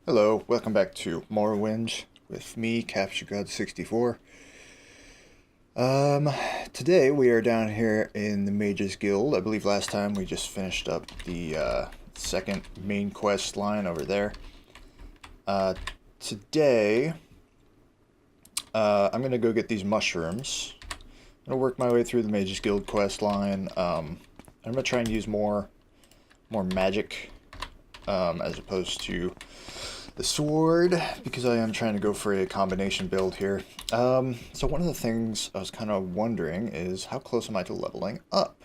Hello, welcome back to Morrowind with me, Captcha 64. Today we are down here in the Mages Guild. I believe last time we just finished up the second main quest line over there. Today, I'm gonna go get these mushrooms. I'm gonna work my way through the Mages Guild quest line. I'm gonna try and use more magic, as opposed to the sword, because I am trying to go for a combination build here. So one of the things I was kind of wondering is how close am I to leveling up?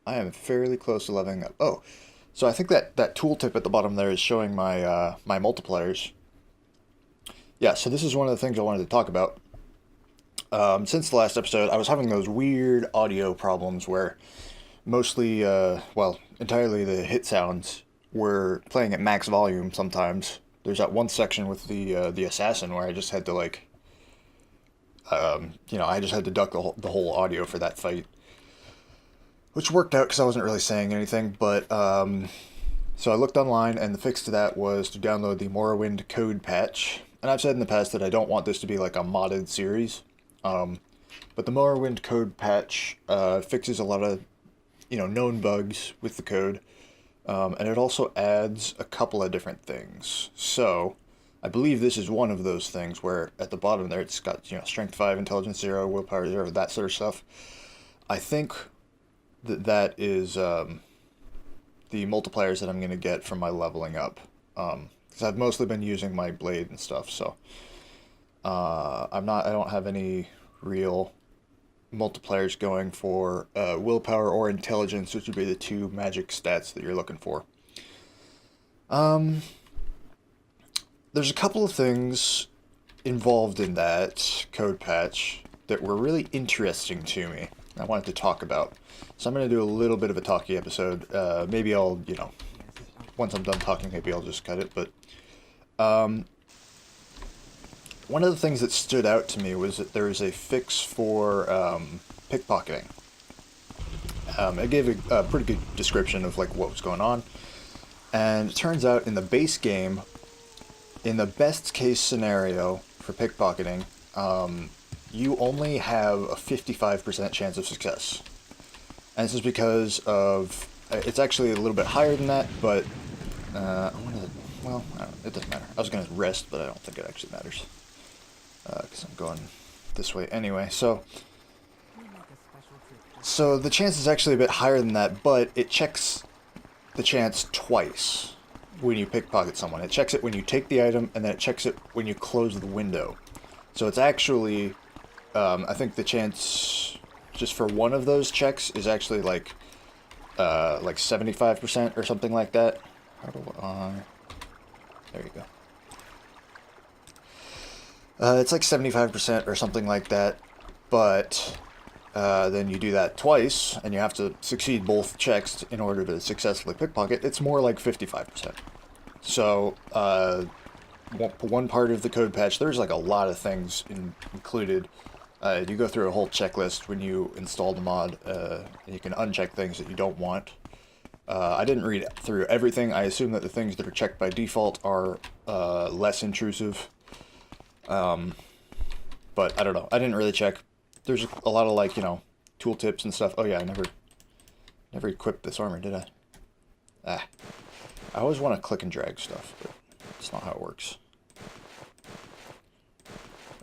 I am fairly close to leveling up. Oh, so I think that tooltip at the bottom there is showing my my multipliers. Yeah, so this is one of the things I wanted to talk about. Since the last episode, I was having those weird audio problems where mostly, well, entirely the hit sounds were playing at max volume sometimes. There's that one section with the assassin where I just had to like, I just had to duck the whole audio for that fight, which worked out because I wasn't really saying anything. But so I looked online, and the fix to that was to download the Morrowind code patch. And I've said in the past that I don't want this to be like a modded series, but the Morrowind code patch fixes a lot of known bugs with the code. And it also adds a couple of different things. So, I believe this is one of those things where at the bottom there it's got, Strength 5, Intelligence 0, Willpower 0, that sort of stuff. I think that is the multipliers that I'm going to get from my leveling up. Because I've mostly been using my blade and stuff, so I don't have any real multipliers going for willpower or intelligence, which would be the two magic stats that you're looking for. There's a couple of things involved in that code patch that were really interesting to me. I wanted to talk about. So I'm going to do a little bit of a talky episode. Maybe I'll, once I'm done talking, maybe I'll just cut it. But one of the things that stood out to me was that there is a fix for pickpocketing. It gave a pretty good description of like what was going on, and it turns out in the base game, in the best case scenario for pickpocketing, you only have a 55% chance of success. And this is because of, it's actually a little bit higher than that, but it doesn't matter. I was going to rest, but I don't think it actually matters. Because I'm going this way anyway. So the chance is actually a bit higher than that, but it checks the chance twice when you pickpocket someone. It checks it when you take the item, and then it checks it when you close the window. So it's actually, I think the chance just for one of those checks is actually like 75% or something like that. How do I... There you go. It's like 75% or something like that, but then you do that twice, and you have to succeed both checks in order to successfully pickpocket. It's more like 55%. So, one part of the code patch, there's like a lot of things included. You go through a whole checklist when you install the mod, and you can uncheck things that you don't want. I didn't read through everything. I assume that the things that are checked by default are less intrusive. But I don't know. I didn't really check. There's a lot of like, tooltips and stuff. Oh yeah, I never equipped this armor, did I? I always want to click and drag stuff, but it's not how it works.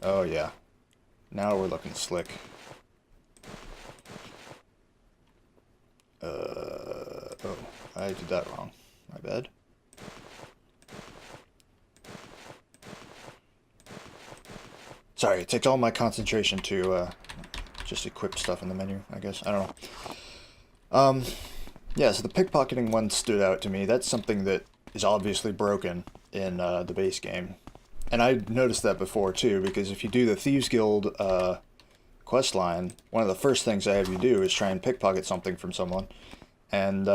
Oh yeah. Now we're looking slick. Oh, I did that wrong. My bad. Sorry, it takes all my concentration to just equip stuff in the menu, I guess. I don't know. Yeah, so the pickpocketing one stood out to me. That's something that is obviously broken in the base game. And I noticed that before, too, because if you do the Thieves Guild quest line, one of the first things I have you do is try and pickpocket something from someone, and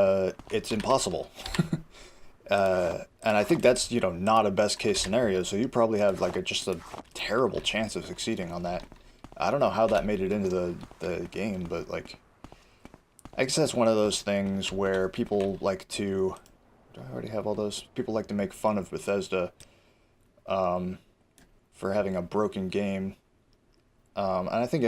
it's impossible. And I think that's, not a best case scenario, so you probably have like just a terrible chance of succeeding on that. I don't know how that made it into the game, but like, I guess that's one of those things where people like to Do I already have all those? People like to make fun of Bethesda for having a broken game. And I think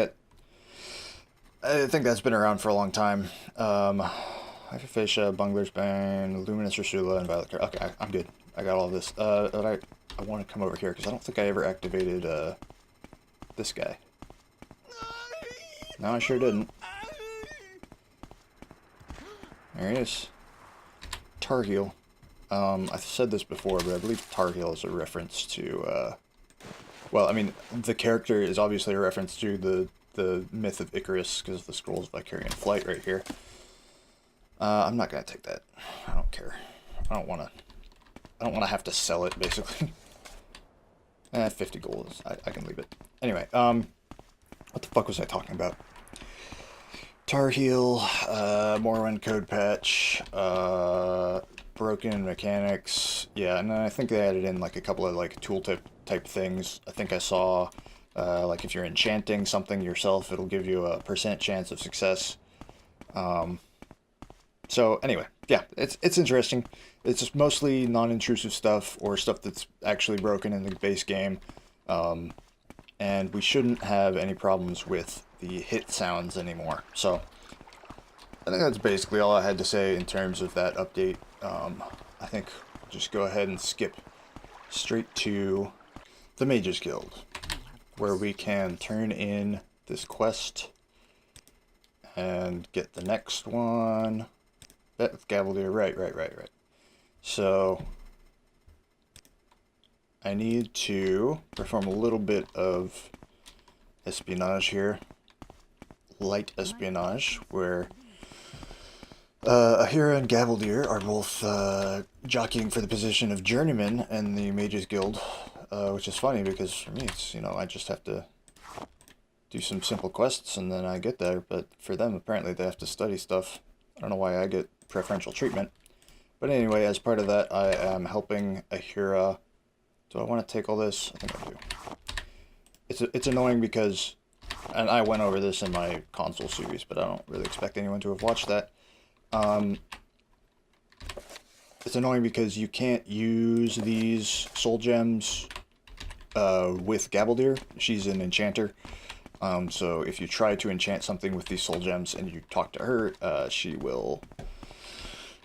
that's been around for a long time. Hyperphagia, Bungler's Bane, Luminous Ursula, and Violet. Okay, I'm good. I got all this. But I want to come over here because I don't think I ever activated this guy. No, I sure didn't. There he is. Tar Heel. I've said this before, but I believe Tar Heel is a reference to, well, I mean, the character is obviously a reference to the myth of Icarus, because the scrolls of Vicarian Flight right here. I'm not gonna take that. I don't care. I don't wanna have to sell it, basically. 50 gold. I can leave it. Anyway, what the fuck was I talking about? Tar Heel, Morrowind code patch, broken mechanics. Yeah, and then I think they added in like a couple of like tooltip type things. I think I saw like if you're enchanting something yourself, it'll give you a % chance of success. So anyway, yeah, it's interesting. It's just mostly non-intrusive stuff or stuff that's actually broken in the base game. And we shouldn't have any problems with the hit sounds anymore. So I think that's basically all I had to say in terms of that update. I think we'll just go ahead and skip straight to the Mages Guild, where we can turn in this quest and get the next one. Bet with Gaveldeer, right. So I need to perform a little bit of espionage here. Light espionage, where Ahira and Gaveldeer are both jockeying for the position of journeyman in the Mages Guild, which is funny because for me it's, you know, I just have to do some simple quests and then I get there, but for them apparently they have to study stuff. I don't know why I get preferential treatment. But anyway, as part of that, I am helping Ahira. Do I want to take all this? I think I do. It's annoying because, and I went over this in my console series, but I don't really expect anyone to have watched that. It's annoying because you can't use these soul gems with Gaveldeer. She's an enchanter. So if you try to enchant something with these soul gems and you talk to her, she will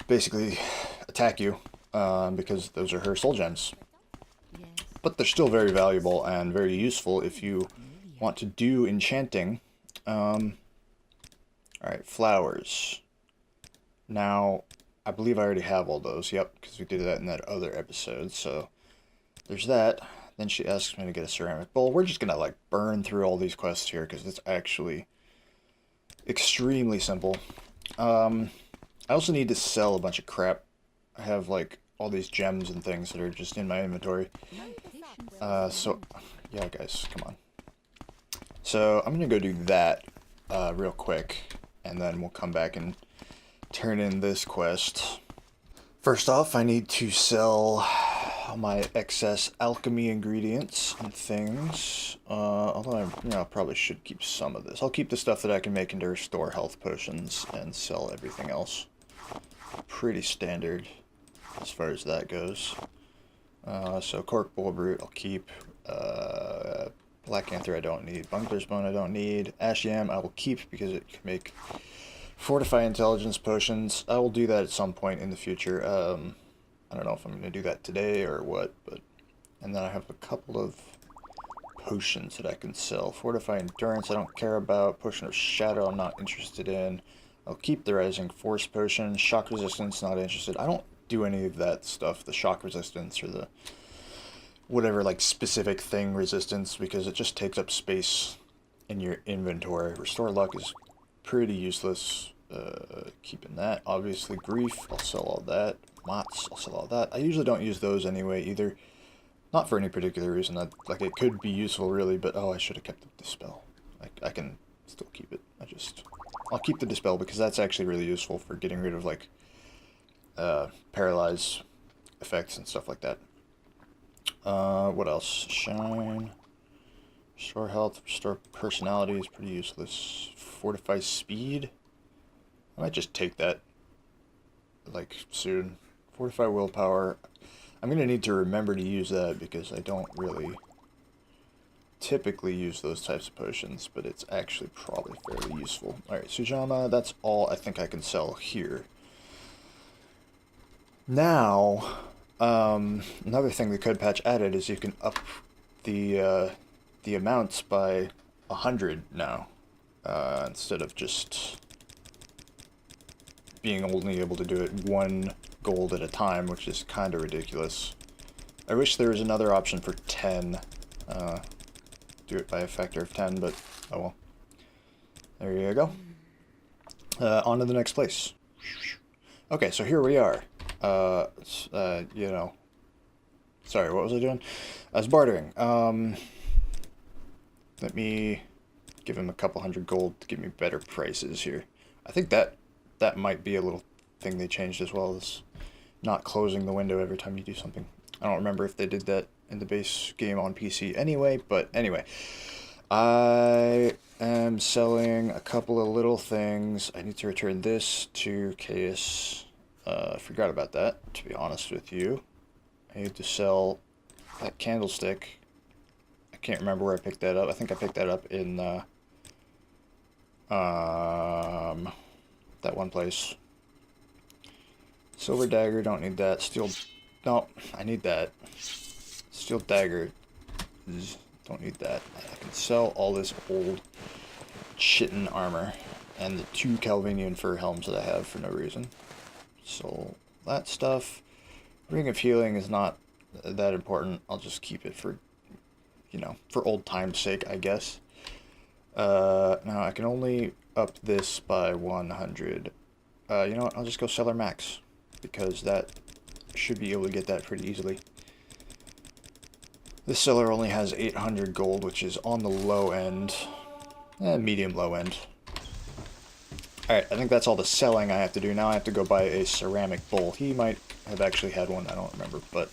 basically attack you because those are her soul gems. But they're still very valuable and very useful if you want to do enchanting. Alright, flowers. Now, I believe I already have all those, yep, because we did that in that other episode, so there's that. Then she asks me to get a ceramic bowl. We're just gonna like burn through all these quests here because it's actually extremely simple. I also need to sell a bunch of crap. I have like all these gems and things that are just in my inventory. So yeah, guys, come on. So I'm gonna go do that real quick, and then we'll come back and turn in this quest. First off, I need to sell my excess alchemy ingredients and things. Although I probably should keep some of this. I'll keep the stuff that I can make into restore health potions and sell everything else. Pretty standard as far as that goes. So Cork Bull Brute I'll keep. Black Anther I don't need. Bunkler's Bone I don't need. Ash Yam I will keep because it can make Fortify Intelligence potions. I will do that at some point in the future. I don't know if I'm going to do that today or what, but... And then I have a couple of potions that I can sell. Fortify Endurance I don't care about. Potion of Shadow I'm not interested in. I'll keep the Rising Force potion. Shock Resistance not interested. I don't do any of that stuff, the Shock Resistance or the whatever like specific thing resistance, because it just takes up space in your inventory. Restore Luck is pretty useless. Keeping that. Obviously Grief, I'll sell all that. Mots, I'll sell all that. I usually don't use those anyway either. Not for any particular reason. Like it could be useful really, but oh, I should have kept the Dispel. I can still keep it. I'll keep the Dispel because that's actually really useful for getting rid of like paralyze effects and stuff like that. What else? Shine. Restore health, restore personality is pretty useless. Fortify speed. I might just take that like soon. Fortify willpower. I'm going to need to remember to use that because I don't really typically use those types of potions, but it's actually probably fairly useful. Alright, Sujama, that's all I think I can sell here. Now, another thing the code patch added is you can up the amounts by 100 now, instead of just being only able to do it 1 gold at a time, which is kind of ridiculous. I wish there was another option for 10. Do it by a factor of 10, but oh well. There you go. On to the next place. Okay, so here we are. You know. Sorry, what was I doing? I was bartering. Let me give him a couple hundred gold to give me better prices here. I think that might be a little thing they changed as well, as not closing the window every time you do something. I don't remember if they did that in the base game on PC anyway, but anyway. I am selling a couple of little things. I need to return this to Caius. I forgot about that, to be honest with you. I need to sell that candlestick. I can't remember where I picked that up. I think I picked that up in that one place. Silver dagger, don't need that. Steel, no, I need that. Steel dagger, don't need that. I can sell all this old chitin armor and the 2 Calvinian fur helms that I have for no reason. So that stuff. Ring of Healing is not that important. I'll just keep it for, you know, for old time's sake, I guess. Now I can only up this by 100. You know what? I'll just go Cellar Max, because that should be able to get that pretty easily. This cellar only has 800 gold, which is on the low end. Medium low end. Alright, I think that's all the selling I have to do. Now I have to go buy a ceramic bowl. He might have actually had one, I don't remember, but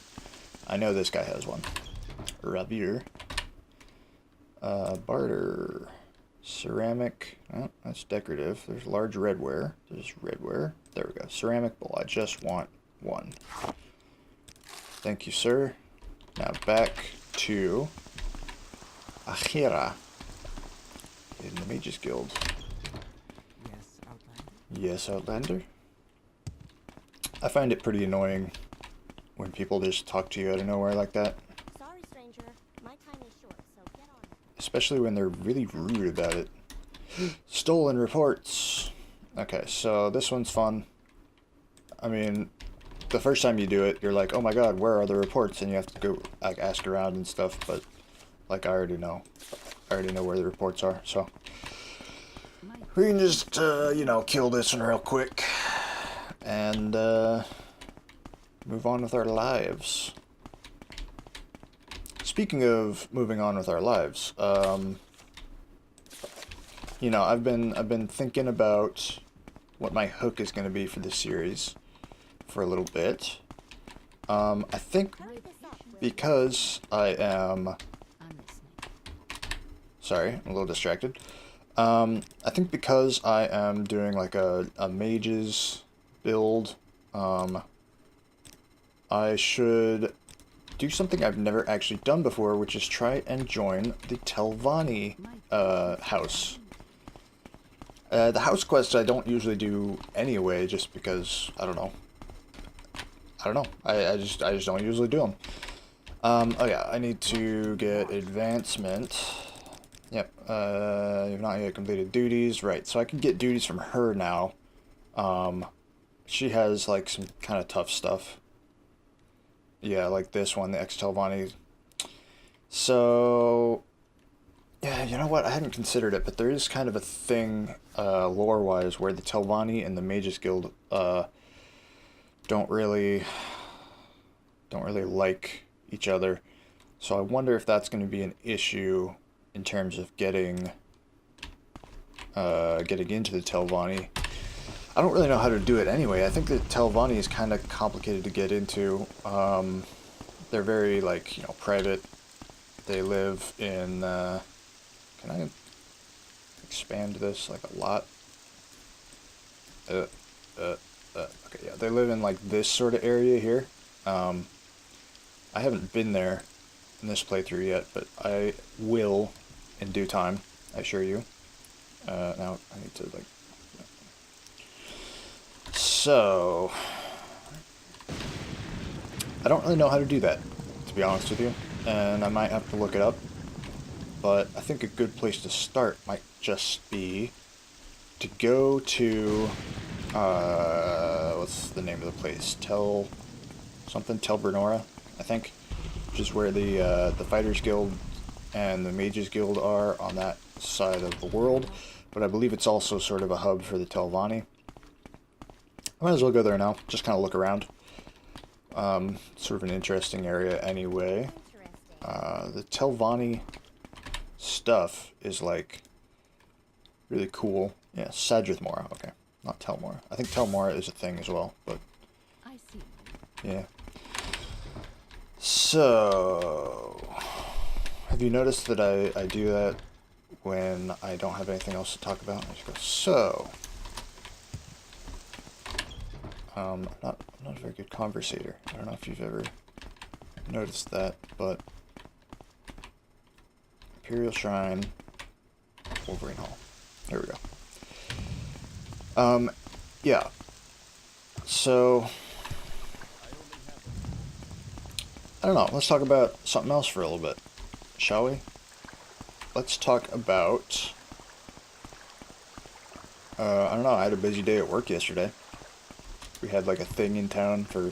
I know this guy has one. Ravier. Barter. Ceramic. Oh, that's decorative. There's large redware. There's redware. There we go. Ceramic bowl. I just want one. Thank you, sir. Now back to Achira in the Mages Guild. Yes, Outlander. Yes, Outlander. I find it pretty annoying when people just talk to you out of nowhere like that. Sorry, stranger. My time is short, so get on it. Especially when they're really rude about it. Stolen reports. Okay, so this one's fun. I mean, the first time you do it, you're like, oh my god, where are the reports? And you have to go, like, ask around and stuff, but, like, I already know. I already know where the reports are, so. We can just, you know, kill this one real quick. And, move on with our lives. Speaking of moving on with our lives, you know, I've been thinking about what my hook is going to be for this series for a little bit. I think because I am... Sorry, I'm a little distracted. I think because I am doing like a mage's build, I should do something I've never actually done before, which is try and join the Telvanni house. The house quests I don't usually do anyway, just because, I don't know. I just don't usually do them. Oh yeah, I need to get advancement. Yep, you've not yet completed duties. Right, so I can get duties from her now. She has, like, some kind of tough stuff. Yeah, like this one, the Ex-Telvanni. So, yeah, you know what? I hadn't considered it, but there is kind of a thing, lore-wise, where the Telvanni and the Mages Guild, don't really like each other. So I wonder if that's going to be an issue in terms of getting into the Telvanni. I don't really know how to do it anyway. I think the Telvanni is kind of complicated to get into. They're very, like, you know, private. They live in, can I expand this, like, a lot? Okay, yeah, they live in like this sort of area here. I haven't been there in this playthrough yet, but I will in due time, I assure you. Now I need to like... So... I don't really know how to do that, to be honest with you, and I might have to look it up, but I think a good place to start might just be to go to, what's the name of the place? Tel Bernora, I think, which is where the Fighters Guild and the Mages Guild are on that side of the world, but I believe it's also sort of a hub for the Telvanni. I might as well go there now, just kind of look around. Sort of an interesting area anyway. The Telvanni stuff is like really cool. Yeah, Sadrith Mora, okay. Not Telmora. I think Telmora is a thing as well, but I see. yeah. So, have you noticed that I do that when I don't have anything else to talk about? I just go, so. I'm not a very good conversator. I don't know if you've ever noticed that, but Imperial Shrine, Wolverine Hall. There we go. Yeah. So, I don't know. Let's talk about something else for a little bit, shall we? Let's talk about, I don't know, I had a busy day at work yesterday. We had like a thing in town for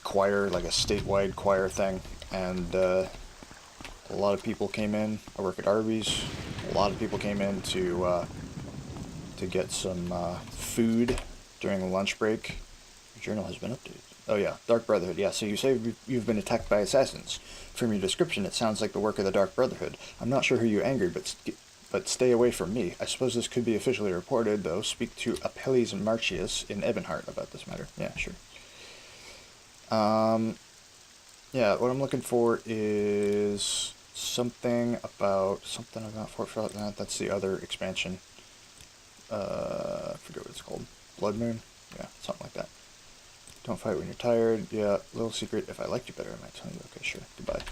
choir, like a statewide choir thing, and a lot of people came in. I work at Arby's. A lot of people came in to get some food during the lunch break. Your journal has been updated. Oh yeah, Dark Brotherhood. Yeah, so you say you've been attacked by assassins. From your description, it sounds like the work of the Dark Brotherhood. I'm not sure who you angered, but stay away from me. I suppose this could be officially reported, though. Speak to Apelles Martius in Ebonheart about this matter. Yeah, sure. Yeah, what I'm looking for is something about Fort Frontenac. That's the other expansion. I forget what it's called. Blood Moon? Yeah, something like that. Don't fight when you're tired. Yeah, little secret. If I liked you better, I might tell you. Okay, sure. Goodbye.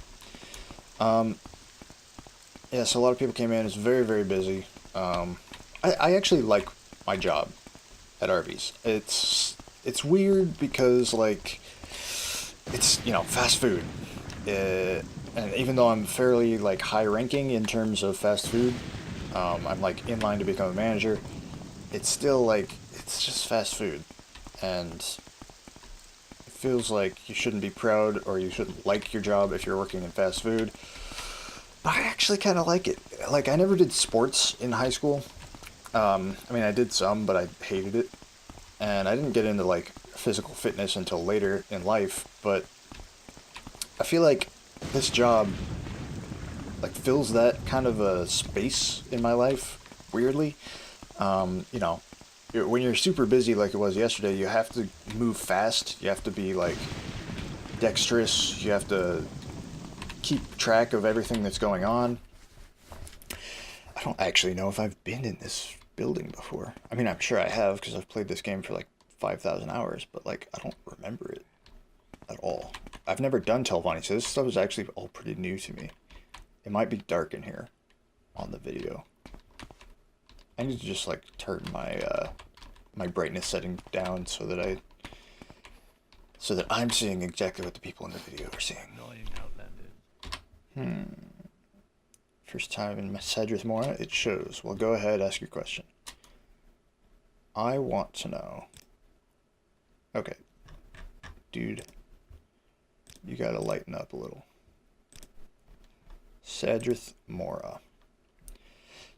Yeah, so a lot of people came in. It's very, very busy. I actually like my job at Arby's. It's weird because, like, it's, you know, fast food. And even though I'm fairly, like, high-ranking in terms of fast food, I'm, like, in line to become a manager, it's still, like, it's just fast food. And it feels like you shouldn't be proud or you shouldn't like your job if you're working in fast food. But I actually kind of like it. Like, I never did sports in high school. I mean, I did some, but I hated it. And I didn't get into, like, physical fitness until later in life. But I feel like this job, like, fills that kind of a space in my life, weirdly. You know, when you're super busy like it was yesterday, you have to move fast. You have to be, like, dexterous. You have to keep track of everything that's going on. I don't actually know if I've been in this building before. I mean, I'm sure I have because I've played this game for like 5,000 hours, but like I don't remember it at all. I've never done Telvanni, so this stuff is actually all pretty new to me. It might be dark in here on the video. I need to just like turn my my brightness setting down so that I'm seeing exactly what the people in the video are seeing. First time in Sadrith Mora, it shows. Well, go ahead, ask your question. I want to know. Okay. Dude. You gotta lighten up a little. Sadrith Mora.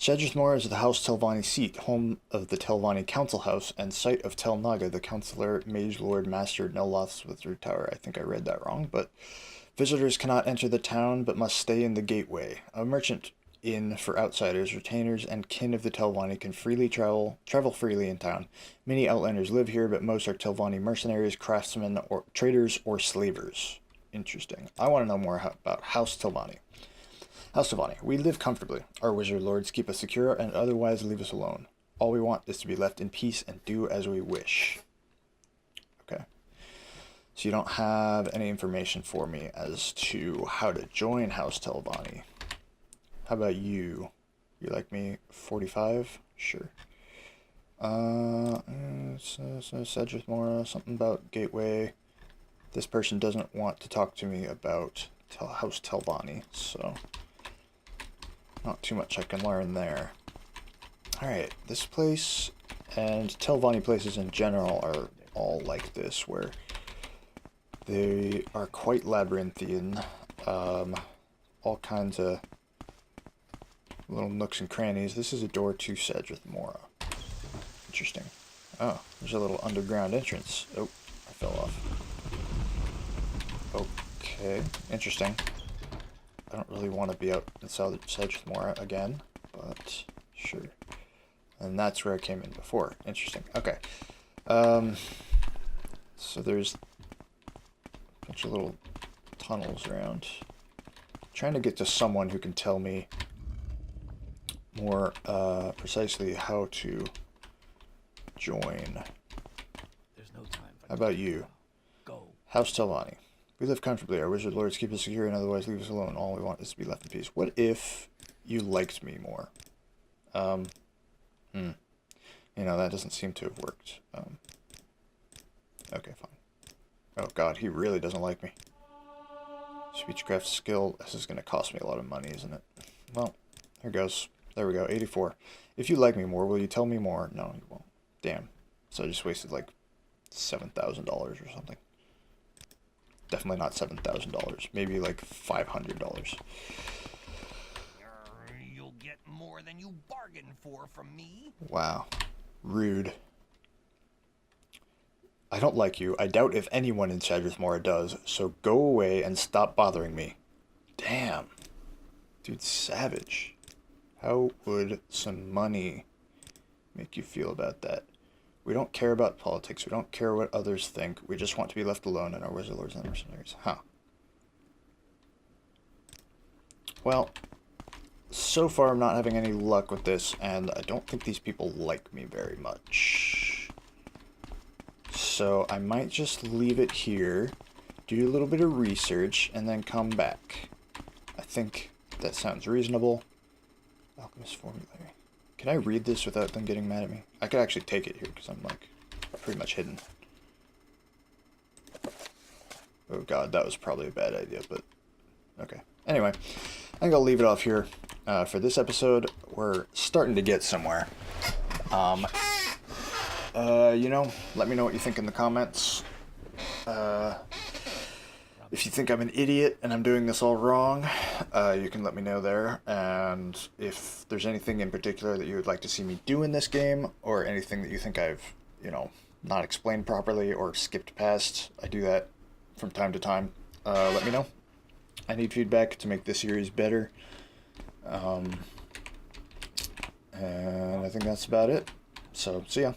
Sadrith Mora is the House Telvanni seat, home of the Telvanni Council House, and site of Tel Naga, the Counselor, Mage Lord, Master Nelloth's Wizard Tower. I think I read that wrong, but visitors cannot enter the town, but must stay in the gateway. A merchant inn for outsiders, retainers, and kin of the Telvanni can freely travel freely in town. Many outlanders live here, but most are Telvanni mercenaries, craftsmen, or traders, or slavers. Interesting. I want to know more about House Telvanni. House Telvanni. We live comfortably. Our wizard lords keep us secure and otherwise leave us alone. All we want is to be left in peace and do as we wish. Okay. So you don't have any information for me as to how to join House Telvanni. How about you? You like me? 45? Sure. Cedric Mora, something about Gateway. This person doesn't want to talk to me about House Telvanni, so not too much I can learn there. Alright, this place and Telvanni places in general are all like this, where they are quite labyrinthian. All kinds of little nooks and crannies. This is a door to Cedric Mora. Interesting. Oh, there's a little underground entrance. Oh, I fell off. Okay, interesting. I don't really want to be out in Cedric Mora again, but sure. And that's where I came in before. Interesting. Okay. So there's a bunch of little tunnels around. Trying to get to someone who can tell me more precisely how to join. There's no time for How about you? Go. House Telvanni. We live comfortably. Our wizard lords keep us secure and otherwise leave us alone. All we want is to be left in peace. What if you liked me more? You know, that doesn't seem to have worked. Okay, fine. Oh god, he really doesn't like me. Speechcraft skill. This is going to cost me a lot of money, isn't it? Well, here goes. There we go, 84. If you like me more, will you tell me more? No, you won't. Damn. So I just wasted like $7,000 or something. Definitely not $7,000. Maybe like $500. You'll get more than you bargained for from me. Wow. Rude. I don't like you. I doubt if anyone in Cedric Mora does, so go away and stop bothering me. Damn. Dude, savage. How would some money make you feel about that? We don't care about politics. We don't care what others think. We just want to be left alone in our wizard lords and mercenaries. Huh. Well, so far I'm not having any luck with this, and I don't think these people like me very much. So I might just leave it here, do a little bit of research, and then come back. I think that sounds reasonable. Alchemist formulary. Can I read this without them getting mad at me? I could actually take it here because I'm like pretty much hidden. Oh god, that was probably a bad idea, but okay. Anyway, I think I'll leave it off here for this episode. We're starting to get somewhere. You know, let me know what you think in the comments. If you think I'm an idiot and I'm doing this all wrong, you can let me know there. And if there's anything in particular that you would like to see me do in this game, or anything that you think I've, you know, not explained properly or skipped past, I do that from time to time. Let me know. I need feedback to make this series better. And I think that's about it. So, see ya.